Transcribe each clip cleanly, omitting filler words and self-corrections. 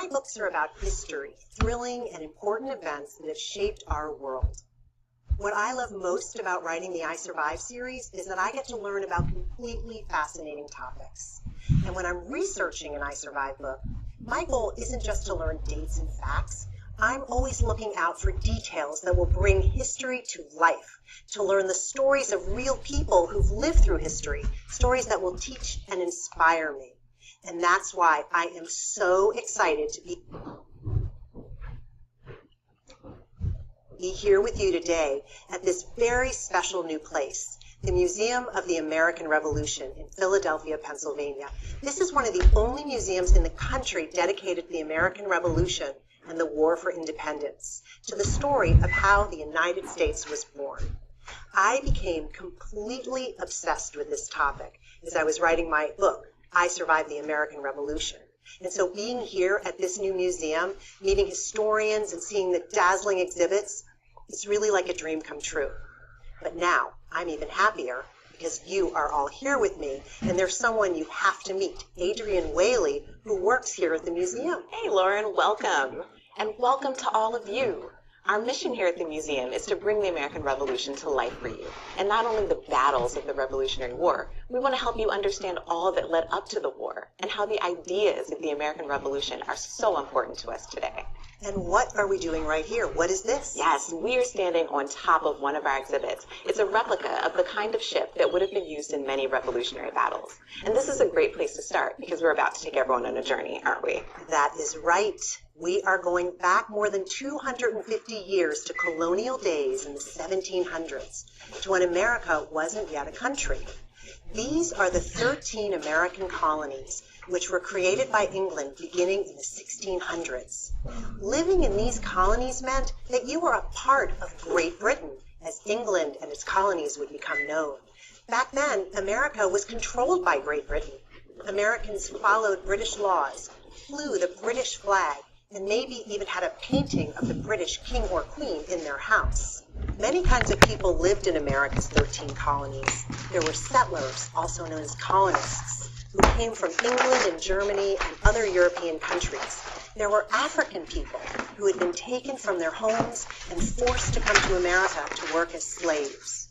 books are about history, thrilling and important events that have shaped our world. What I love most about writing the I Survive series is that I get to learn about completely fascinating topics. And when I'm researching an I Survive book, my goal isn't just to learn dates and facts. I'm always looking out for details that will bring history to life, to learn the stories of real people who've lived through history, stories that will teach and inspire me. And that's why I am so excited to be here with you today at this very special new place, the Museum of the American Revolution in Philadelphia, Pennsylvania. This is one of the only museums in the country dedicated to the American Revolution and the War for Independence, to the story of how the United States was born. I became completely obsessed with this topic as I was writing my book, I Survived the American Revolution. And so being here at this new museum, meeting historians and seeing the dazzling exhibits, it's really like a dream come true. But now I'm even happier because you are all here with me, and there's someone you have to meet, Adrienne Whaley, who works here at the museum. Hey, Lauren, welcome. And welcome to all of you. Our mission here at the museum is to bring the American Revolution to life for you. And not only the battles of the Revolutionary War, we want to help you understand all that led up to the war and how the ideas of the American Revolution are so important to us today. And what are we doing right here? What is this? Yes, we are standing on top of one of our exhibits. It's a replica of the kind of ship that would have been used in many revolutionary battles. And this is a great place to start because we're about to take everyone on a journey, aren't we? That is right. We are going back more than 250 years to colonial days in the 1700s, to when America wasn't yet a country. These are the 13 American colonies, which were created by England beginning in the 1600s. Living in these colonies meant that you were a part of Great Britain, as England and its colonies would become known. Back then, America was controlled by Great Britain. Americans followed British laws, flew the British flag, and maybe even had a painting of the British king or queen in their house. Many kinds of people lived in America's 13 colonies. There were settlers, also known as colonists, who came from England and Germany and other European countries. There were African people who had been taken from their homes and forced to come to America to work as slaves.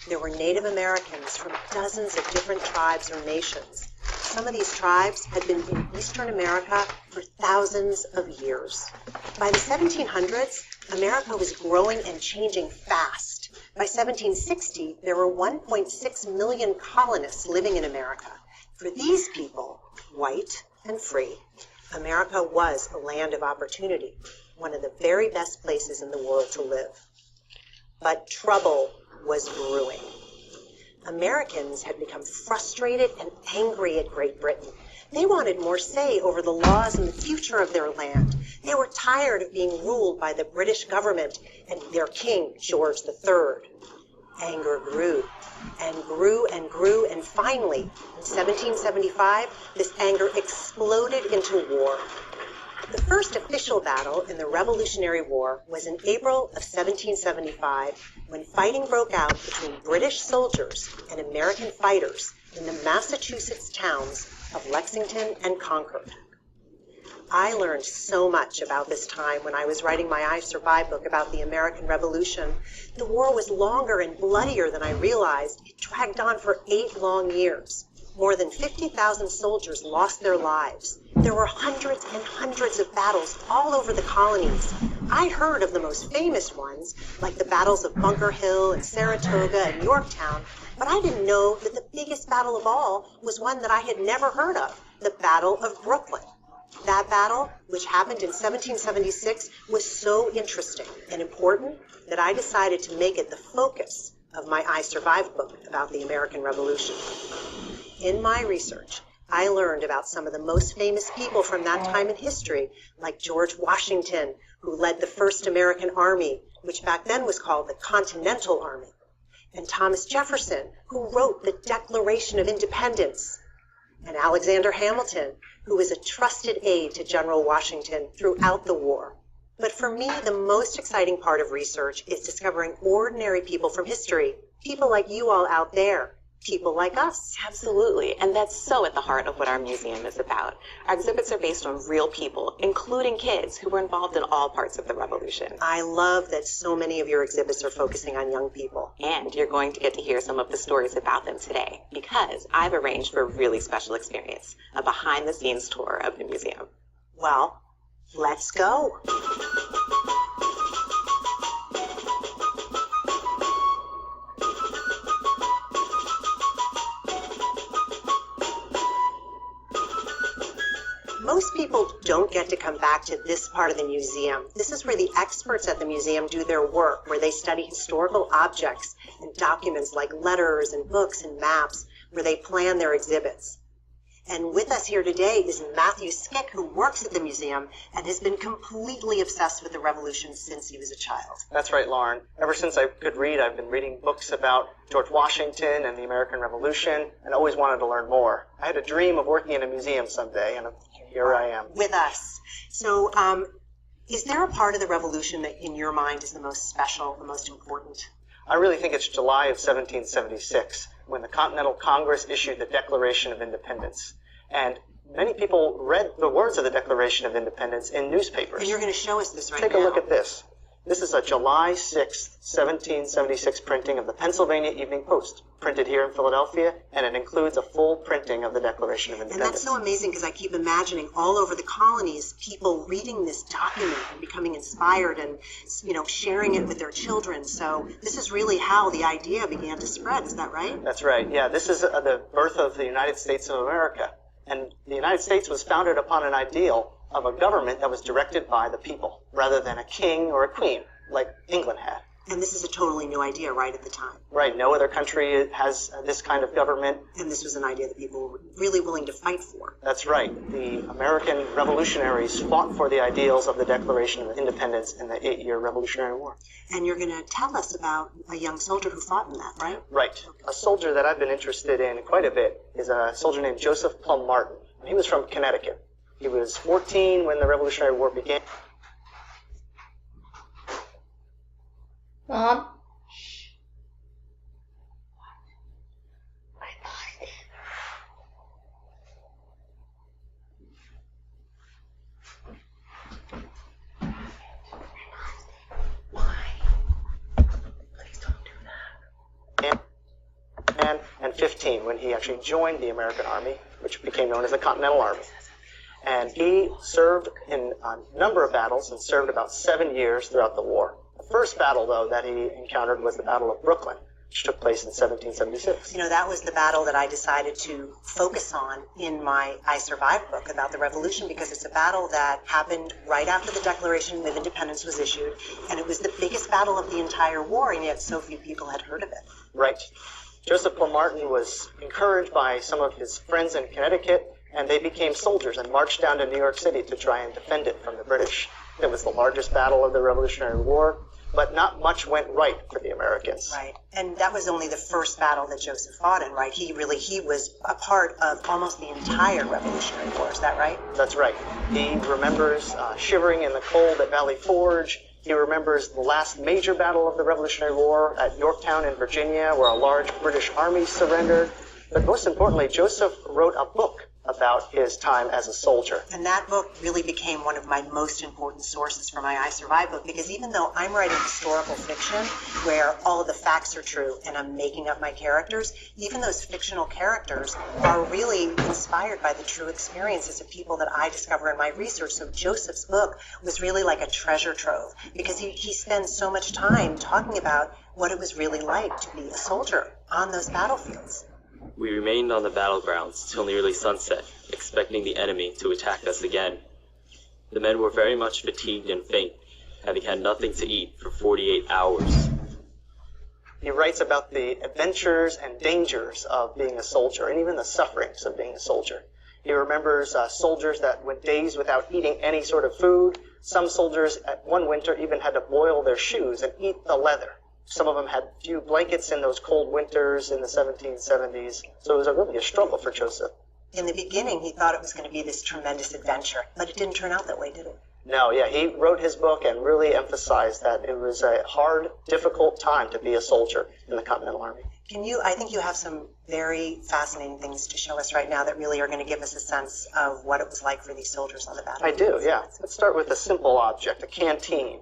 There were Native Americans from dozens of different tribes or nations. Some of these tribes had been in Eastern America for thousands of years. By the 1700s, America was growing and changing fast. By 1760, there were 1.6 million colonists living in America. For these people, white and free, America was a land of opportunity, one of the very best places in the world to live. But trouble was brewing. Americans had become frustrated and angry at Great Britain. They wanted more say over the laws and the future of their land. They were tired of being ruled by the British government and their king, George III. Anger grew and grew and grew, and finally, in 1775, this anger exploded into war. The first official battle in the Revolutionary War was in April of 1775, when fighting broke out between British soldiers and American fighters in the Massachusetts towns of Lexington and Concord. I learned so much about this time when I was writing my I Survive book about the American Revolution. The war was longer and bloodier than I realized. It dragged on for 8 long years. More than 50,000 soldiers lost their lives. There were hundreds and hundreds of battles all over the colonies. I heard of the most famous ones, like the battles of Bunker Hill and Saratoga and Yorktown, but I didn't know that the biggest battle of all was one that I had never heard of, the Battle of Brooklyn. That battle, which happened in 1776, was so interesting and important that I decided to make it the focus of my I Survive book about the American Revolution. In my research, I learned about some of the most famous people from that time in history, like George Washington, who led the first American Army, which back then was called the Continental Army, and Thomas Jefferson, who wrote the Declaration of Independence, and Alexander Hamilton, who was a trusted aide to General Washington throughout the war. But for me, the most exciting part of research is discovering ordinary people from history, people like you all out there, people like us. Absolutely, and that's so at the heart of what our museum is about. Our exhibits are based on real people, including kids who were involved in all parts of the revolution. I love that so many of your exhibits are focusing on young people. And you're going to get to hear some of the stories about them today, because I've arranged for a really special experience, a behind-the-scenes tour of the museum. Well, let's go. Most people don't get to come back to this part of the museum. This is where the experts at the museum do their work, where they study historical objects and documents like letters and books and maps, where they plan their exhibits. And with us here today is Matthew Skick, who works at the museum and has been completely obsessed with the revolution since he was a child. That's right, Lauren. Ever since I could read, I've been reading books about George Washington and the American Revolution and always wanted to learn more. I had a dream of working in a museum someday, and here I am. With us. So, is there a part of the revolution that in your mind is the most special, the most important? I really think it's July of 1776, when the Continental Congress issued the Declaration of Independence. And many people read the words of the Declaration of Independence in newspapers. And you're going to show us this right now. Take a look at this. This is a July 6th, 1776 printing of the Pennsylvania Evening Post, printed here in Philadelphia, and it includes a full printing of the Declaration of Independence. And that's so amazing because I keep imagining all over the colonies people reading this document and becoming inspired and, sharing it with their children. So this is really how the idea began to spread. Is that right? That's right. Yeah, this is the birth of the United States of America. And the United States was founded upon an ideal of a government that was directed by the people, rather than a king or a queen, like England had. And this is a totally new idea right at the time. Right. No other country has this kind of government. And this was an idea that people were really willing to fight for. That's right. The American revolutionaries fought for the ideals of the Declaration of Independence in the 8-year Revolutionary War. And you're going to tell us about a young soldier who fought in that, right? Right. A soldier that I've been interested in quite a bit is a soldier named Joseph Plum Martin. He was from Connecticut. He was 14 when the Revolutionary War began. Mom? And 15 when he actually joined the American Army, which became known as the Continental Army. And he served in a number of battles and served about 7 years throughout the war. The first battle, though, that he encountered was the Battle of Brooklyn, which took place in 1776. That was the battle that I decided to focus on in my I Survived book about the Revolution, because it's a battle that happened right after the Declaration of Independence was issued, and it was the biggest battle of the entire war, and yet so few people had heard of it. Right. Joseph Plum Martin was encouraged by some of his friends in Connecticut, and they became soldiers and marched down to New York City to try and defend it from the British. It was the largest battle of the Revolutionary War, but not much went right for the Americans. Right. And that was only the first battle that Joseph fought in, right? He was a part of almost the entire Revolutionary War. Is that right? That's right. He remembers shivering in the cold at Valley Forge. He remembers the last major battle of the Revolutionary War at Yorktown in Virginia, where a large British army surrendered. But most importantly, Joseph wrote a book about his time as a soldier. And that book really became one of my most important sources for my I Survive book, because even though I'm writing historical fiction where all of the facts are true and I'm making up my characters, even those fictional characters are really inspired by the true experiences of people that I discover in my research. So Joseph's book was really like a treasure trove, because he spends so much time talking about what it was really like to be a soldier on those battlefields. We remained on the battlegrounds till nearly sunset, expecting the enemy to attack us again. The men were very much fatigued and faint, having had nothing to eat for 48 hours. He writes about the adventures and dangers of being a soldier, and even the sufferings of being a soldier. He remembers soldiers that went days without eating any sort of food. Some soldiers at one winter even had to boil their shoes and eat the leather. Some of them had few blankets in those cold winters in the 1770s. So it was really a struggle for Joseph. In the beginning, he thought it was going to be this tremendous adventure, but it didn't turn out that way, did it? No, yeah, he wrote his book and really emphasized that it was a hard, difficult time to be a soldier in the Continental Army. I think you have some very fascinating things to show us right now that really are going to give us a sense of what it was like for these soldiers on the battlefield. I do, yeah. Let's start with a simple object, a canteen.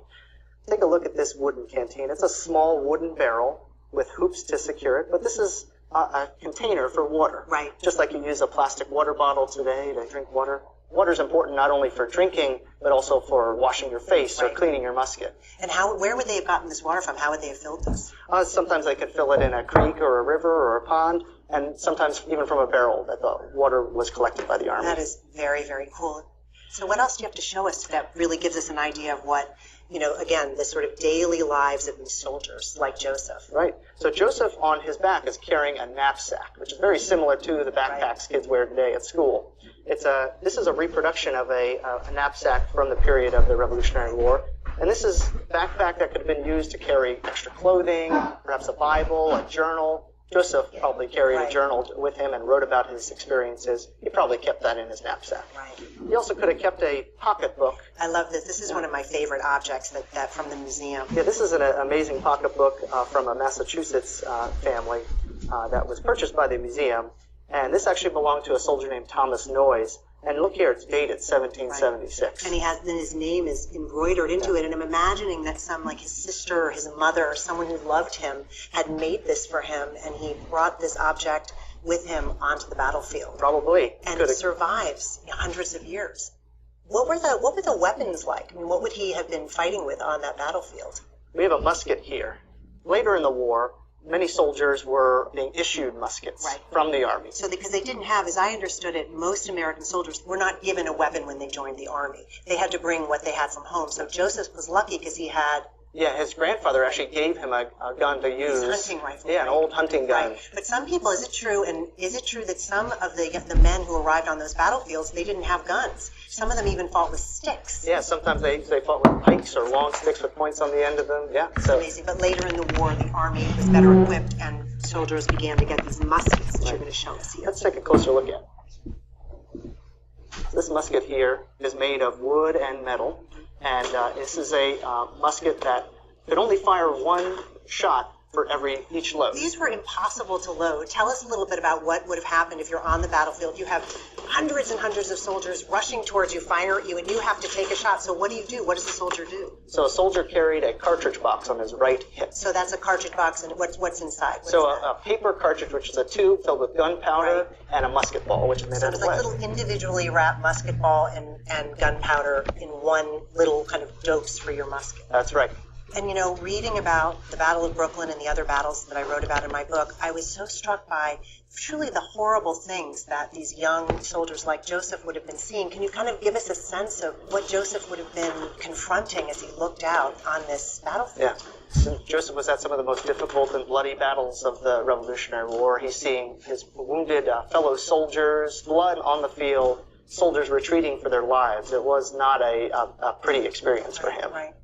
Take a look at this wooden canteen. It's a small wooden barrel with hoops to secure it, but this is a container for water. Right. Just like you use a plastic water bottle today to drink water. Water is important not only for drinking, but also for washing your face or cleaning your musket. And where would they have gotten this water from? How would they have filled this? Sometimes they could fill it in a creek or a river or a pond, and sometimes even from a barrel that the water was collected by the army. That is very, very cool. So what else do you have to show us that really gives us an idea of what, again, the sort of daily lives of these soldiers, like Joseph? Right. So Joseph on his back is carrying a knapsack, which is very similar to the backpacks kids wear today at school. This is a reproduction of a knapsack from the period of the Revolutionary War. And this is a backpack that could have been used to carry extra clothing, perhaps a Bible, a journal. Joseph probably carried a journal with him and wrote about his experiences. He probably kept that in his knapsack. Right. He also could have kept a pocketbook. I love this. This is one of my favorite objects that from the museum. Yeah, this is an amazing pocketbook from a Massachusetts family that was purchased by the museum. And this actually belonged to a soldier named Thomas Noyes. And look here, it's dated 1776. And his name is embroidered into it. And I'm imagining that like his sister or his mother or someone who loved him had made this for him, and he brought this object with him onto the battlefield. Probably. And it survives hundreds of years. What were the weapons like? I mean, what would he have been fighting with on that battlefield? We have a musket here. Later in the war, many soldiers were being issued muskets from the army. So because they didn't have, as I understood it, most American soldiers were not given a weapon when they joined the army. They had to bring what they had from home. So Joseph was lucky because he had... Yeah, his grandfather actually gave him a gun to use. His hunting rifle. Yeah, an old hunting gun. Right. But some people, is it true that some of the men who arrived on those battlefields, they didn't have guns? Some of them even fought with sticks. Yeah, sometimes they fought with pikes or long sticks with points on the end of them. Yeah, so amazing. But later in the war, the army was better equipped, and soldiers began to get these muskets that you're going to show us here. Let's take a closer look at it. This musket here is made of wood and metal, and this is a musket that could only fire one shot for each load. These were impossible to load. Tell us a little bit about what would have happened if you're on the battlefield. You have hundreds and hundreds of soldiers rushing towards you, firing at you, and you have to take a shot. So what do you do? What does the soldier do? So a soldier carried a cartridge box on his right hip. So that's a cartridge box, and what's inside? A paper cartridge, which is a tube filled with gunpowder, and a musket ball, which is made out of lead. So it's like little individually wrapped musket ball and gunpowder in one little kind of dose for your musket. That's right. And reading about the Battle of Brooklyn and the other battles that I wrote about in my book, I was so struck by truly the horrible things that these young soldiers like Joseph would have been seeing. Can you kind of give us a sense of what Joseph would have been confronting as he looked out on this battlefield? Yeah. So Joseph was at some of the most difficult and bloody battles of the Revolutionary War. He's seeing his wounded fellow soldiers, blood on the field, soldiers retreating for their lives. It was not a pretty experience for him. Right.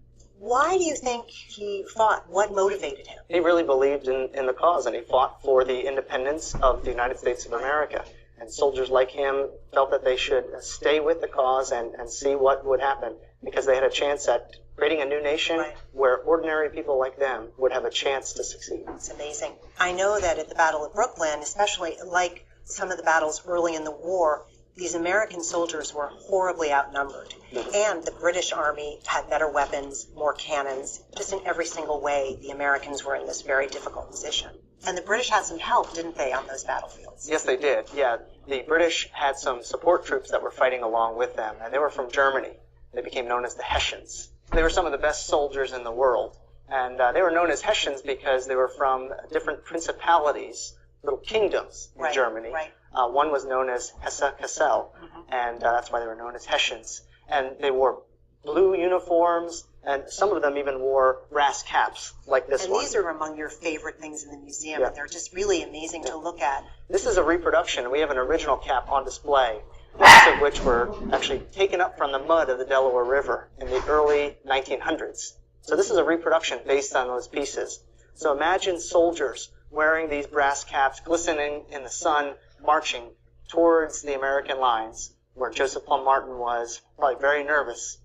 Why do you think he fought? What motivated him? He really believed in the cause, and he fought for the independence of the United States of America. And soldiers like him felt that they should stay with the cause and see what would happen, because they had a chance at creating a new nation where ordinary people like them would have a chance to succeed. It's amazing. I know that at the Battle of Brooklyn, especially like some of the battles early in the war, these American soldiers were horribly outnumbered. And the British Army had better weapons, more cannons. Just in every single way, the Americans were in this very difficult position. And the British had some help, didn't they, on those battlefields? Yes, they did. Yeah, the British had some support troops that were fighting along with them, and they were from Germany. They became known as the Hessians. They were some of the best soldiers in the world. And they were known as Hessians because they were from different principalities, little kingdoms in Germany. Right. One was known as Hesse-Kassel, and that's why they were known as Hessians. And they wore blue uniforms, and some of them even wore brass caps, like this one. And these are among your favorite things in the museum, and they're just really amazing to look at. This is a reproduction. We have an original cap on display, most of which were actually taken up from the mud of the Delaware River in the early 1900s. So this is a reproduction based on those pieces. So imagine soldiers wearing these brass caps, glistening in the sun, marching towards the American lines, where Joseph Plum Martin was probably very nervous.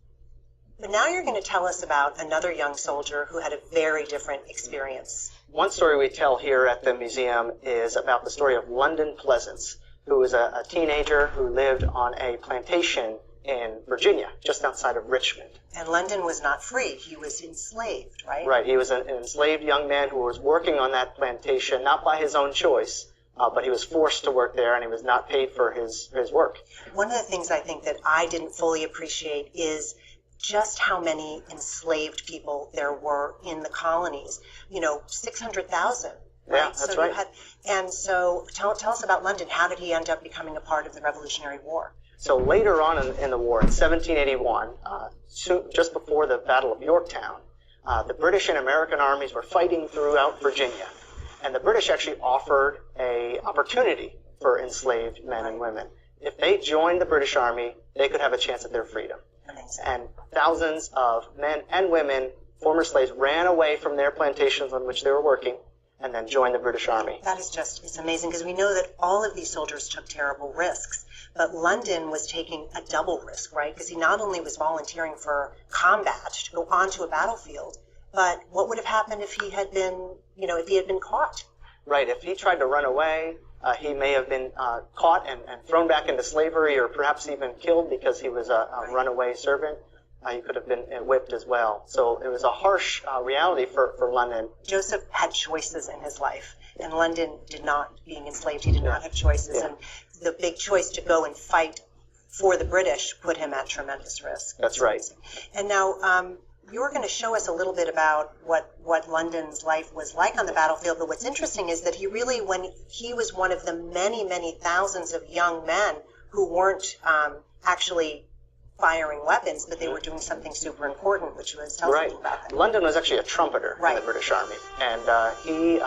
But now you're going to tell us about another young soldier who had a very different experience. One story we tell here at the museum is about the story of London Pleasance, who was a teenager who lived on a plantation in Virginia, just outside of Richmond. And London was not free. He was enslaved, right? Right. He was an enslaved young man who was working on that plantation, not by his own choice, but he was forced to work there, and he was not paid for his work. One of the things I think that I didn't fully appreciate is just how many enslaved people there were in the colonies. 600,000. Right? Yeah, that's right. And so tell us about London. How did he end up becoming a part of the Revolutionary War? So later on in the war, in 1781, just before the Battle of Yorktown, the British and American armies were fighting throughout Virginia. And the British actually offered an opportunity for enslaved men and women. If they joined the British Army, they could have a chance at their freedom. And thousands of men and women, former slaves, ran away from their plantations on which they were working and then joined the British Army. That is it's amazing, because we know that all of these soldiers took terrible risks. But London was taking a double risk, right? Because he not only was volunteering for combat to go onto a battlefield, but what would have happened if he had been, if he had been caught? Right. If he tried to run away, he may have been caught and thrown back into slavery, or perhaps even killed because he was a runaway servant. He could have been whipped as well. So it was a harsh reality for London. Joseph had choices in his life, and London did not. Being enslaved, he did not have choices. Yeah. And the big choice to go and fight for the British put him at tremendous risk. That's right. And now you were going to show us a little bit about what London's life was like on the battlefield. But what's interesting is that he was one of the many, many thousands of young men who weren't actually firing weapons, but they were doing something super important, which was tell us about that. London was actually a trumpeter in the British Army, and he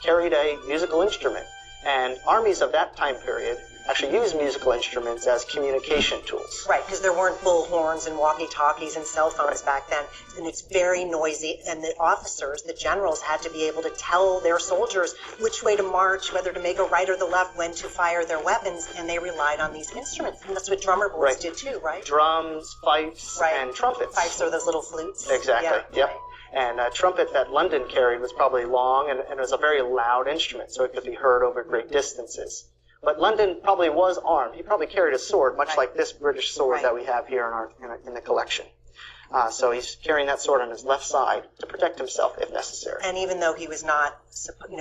carried a musical instrument. And armies of that time period actually used musical instruments as communication tools. Right, because there weren't bullhorns and walkie-talkies and cell phones back then, and it's very noisy, and the officers, the generals, had to be able to tell their soldiers which way to march, whether to make a right or the left, when to fire their weapons, and they relied on these instruments. And that's what drummer boys did too, right? Drums, fifes, and trumpets. Fifes are those little flutes. Exactly, Right. And a trumpet that London carried was probably long, and it was a very loud instrument, so it could be heard over great distances. But London probably was armed. He probably carried a sword, much like this British sword that we have here in the collection. So he's carrying that sword on his left side to protect himself if necessary. And even though he was not,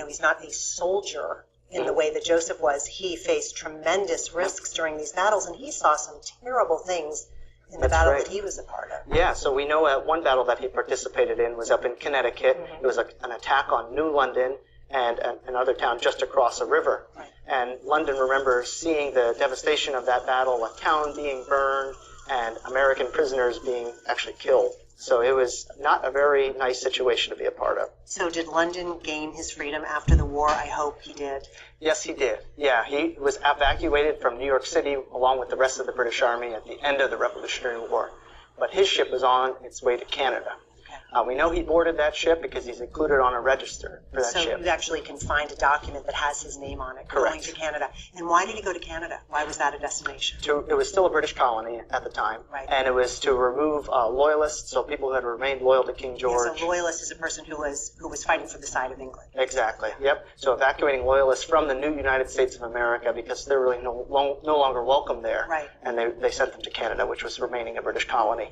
he's not a soldier in the way that Joseph was, he faced tremendous risks during these battles, and he saw some terrible things in the battle that he was a part of. Yeah, so we know one battle that he participated in was up in Connecticut. It was an attack on New London and another town just across a river. And London remembers seeing the devastation of that battle, a town being burned and American prisoners being actually killed. So it was not a very nice situation to be a part of. So did London gain his freedom after the war? I hope he did. Yes, he did. Yeah, he was evacuated from New York City along with the rest of the British Army at the end of the Revolutionary War. But his ship was on its way to Canada. We know he boarded that ship because he's included on a register for that ship. So you actually can find a document that has his name on it, Correct. going to Canada. And why did he go to Canada? Why was that a destination? It was still a British colony at the time, Right. and it was to remove loyalists, so people who had remained loyal to King George. Yeah, so loyalist is a person who was fighting for the side of England. Exactly, yep. So evacuating loyalists from the new United States of America because they're really no longer welcome there. Right. And they sent them to Canada, which was remaining a British colony.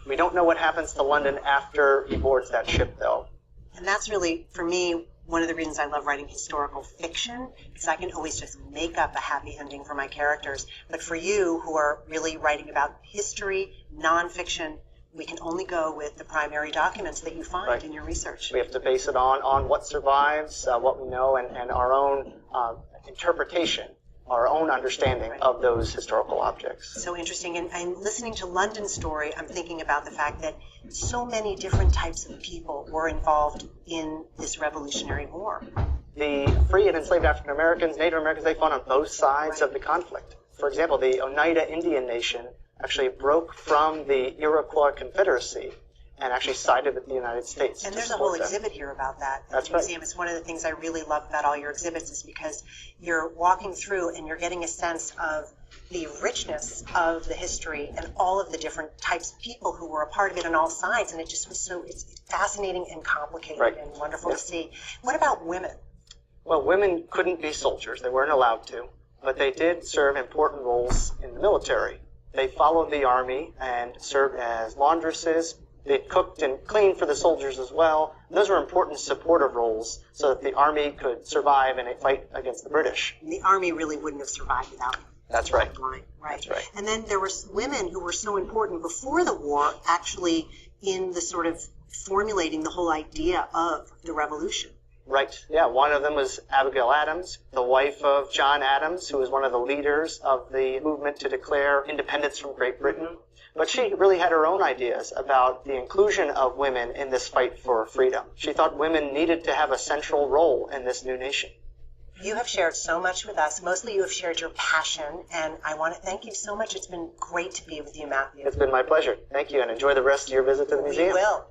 We don't know what happens to London after he boards that ship, though. And that's really, for me, one of the reasons I love writing historical fiction, because I can always just make up a happy ending for my characters. But for you, who are really writing about history, nonfiction, we can only go with the primary documents that you find in your research. We have to base it on what survives, what we know, and our own interpretation, our own understanding of those historical objects. So interesting. And listening to London's story, I'm thinking about the fact that so many different types of people were involved in this Revolutionary War. The free and enslaved African Americans, Native Americans, they fought on both sides of the conflict. For example, the Oneida Indian Nation actually broke from the Iroquois Confederacy and actually sided with the United States. And to there's a support whole them. exhibit here about that at That's the right. museum. It's one of the things I really love about all your exhibits is because you're walking through and you're getting a sense of the richness of the history and all of the different types of people who were a part of it on all sides. And it just was so, it's fascinating and complicated Right. and wonderful Yeah. to see. What about women? Well, women couldn't be soldiers. They weren't allowed to, but they did serve important roles in the military. They followed the army and served as laundresses. They cooked and cleaned for the soldiers as well. Those were important supportive roles so that the army could survive in a fight against the British. The army really wouldn't have survived without them. That's right. Line. Right. That's right. And then there were women who were so important before the war, actually in the sort of formulating the whole idea of the revolution. Right. Yeah, one of them was Abigail Adams, the wife of John Adams, who was one of the leaders of the movement to declare independence from Great Britain. But she really had her own ideas about the inclusion of women in this fight for freedom. She thought women needed to have a central role in this new nation. You have shared so much with us. Mostly you have shared your passion, and I want to thank you so much. It's been great to be with you, Matthew. It's been my pleasure. Thank you, and enjoy the rest of your visit to the museum. We will.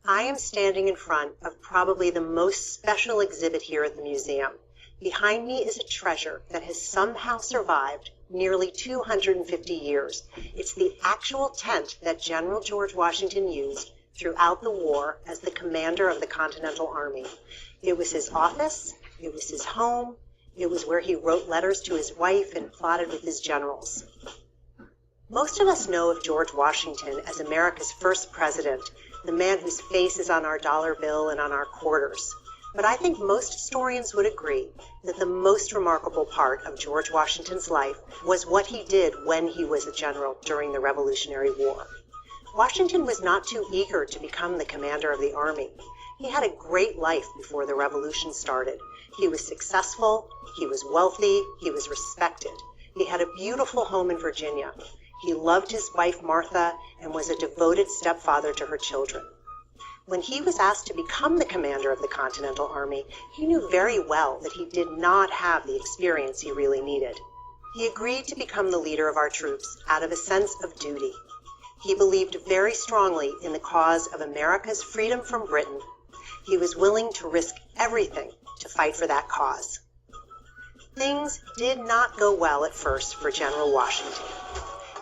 I am standing in front of probably the most special exhibit here at the museum. Behind me is a treasure that has somehow survived nearly 250 years. It's the actual tent that General George Washington used throughout the war as the commander of the Continental Army. It was his office, it was his home, it was where he wrote letters to his wife and plotted with his generals. Most of us know of George Washington as America's first president, the man whose face is on our dollar bill and on our quarters. But I think most historians would agree that the most remarkable part of George Washington's life was what he did when he was a general during the Revolutionary War. Washington was not too eager to become the commander of the army. He had a great life before the revolution started. He was successful, he was wealthy, he was respected. He had a beautiful home in Virginia. He loved his wife Martha and was a devoted stepfather to her children. When he was asked to become the commander of the Continental Army, he knew very well that he did not have the experience he really needed. He agreed to become the leader of our troops out of a sense of duty. He believed very strongly in the cause of America's freedom from Britain. He was willing to risk everything to fight for that cause. Things did not go well at first for General Washington.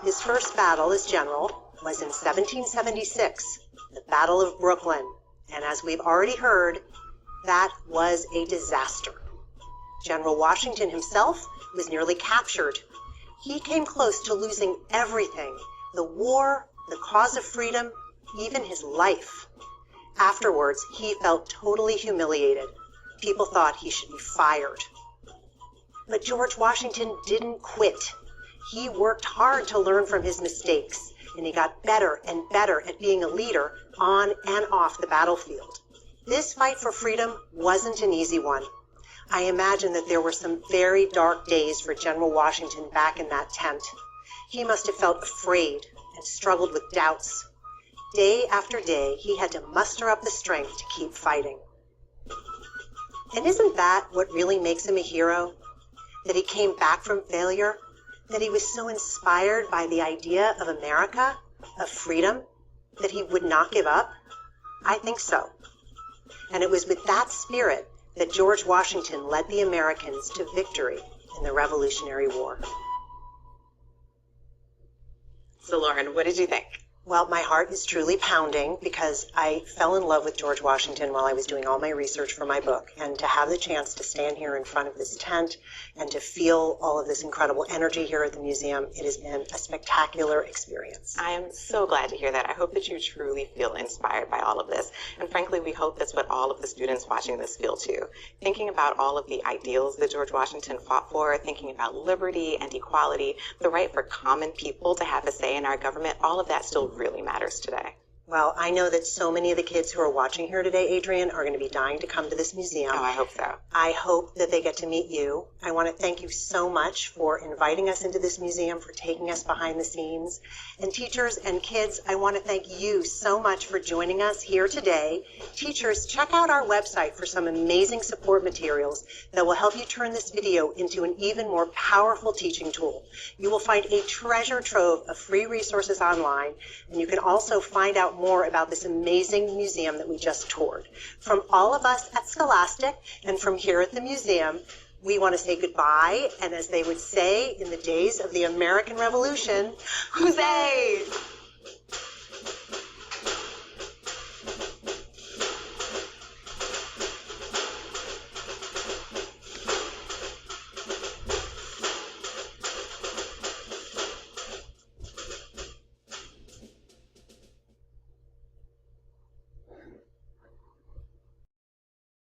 His first battle as general was in 1776, the Battle of Brooklyn, and as we've already heard, that was a disaster. General Washington himself was nearly captured. He came close to losing everything, the war, the cause of freedom, even his life. Afterwards, he felt totally humiliated. People thought he should be fired. But George Washington didn't quit. He worked hard to learn from his mistakes, and he got better and better at being a leader on and off the battlefield. This fight for freedom wasn't an easy one. I imagine that there were some very dark days for General Washington back in that tent. He must have felt afraid and struggled with doubts. Day after day, he had to muster up the strength to keep fighting. And isn't that what really makes him a hero? That he came back from failure? That he was so inspired by the idea of America, of freedom, that he would not give up? I think so. And it was with that spirit that George Washington led the Americans to victory in the Revolutionary War. So Lauren, what did you think? Well, my heart is truly pounding because I fell in love with George Washington while I was doing all my research for my book. And to have the chance to stand here in front of this tent and to feel all of this incredible energy here at the museum, it has been a spectacular experience. I am so glad to hear that. I hope that you truly feel inspired by all of this. And frankly, we hope that's what all of the students watching this feel too. Thinking about all of the ideals that George Washington fought for, thinking about liberty and equality, the right for common people to have a say in our government, all of that still really matters today. Well, I know that so many of the kids who are watching here today, Adrian, are going to be dying to come to this museum. Oh, I hope so. I hope that they get to meet you. I want to thank you so much for inviting us into this museum, for taking us behind the scenes. And teachers and kids, I want to thank you so much for joining us here today. Teachers, check out our website for some amazing support materials that will help you turn this video into an even more powerful teaching tool. You will find a treasure trove of free resources online, and you can also find out more about this amazing museum that we just toured. From all of us at Scholastic and from here at the museum, we want to say goodbye, and as they would say in the days of the American Revolution, Huzzay!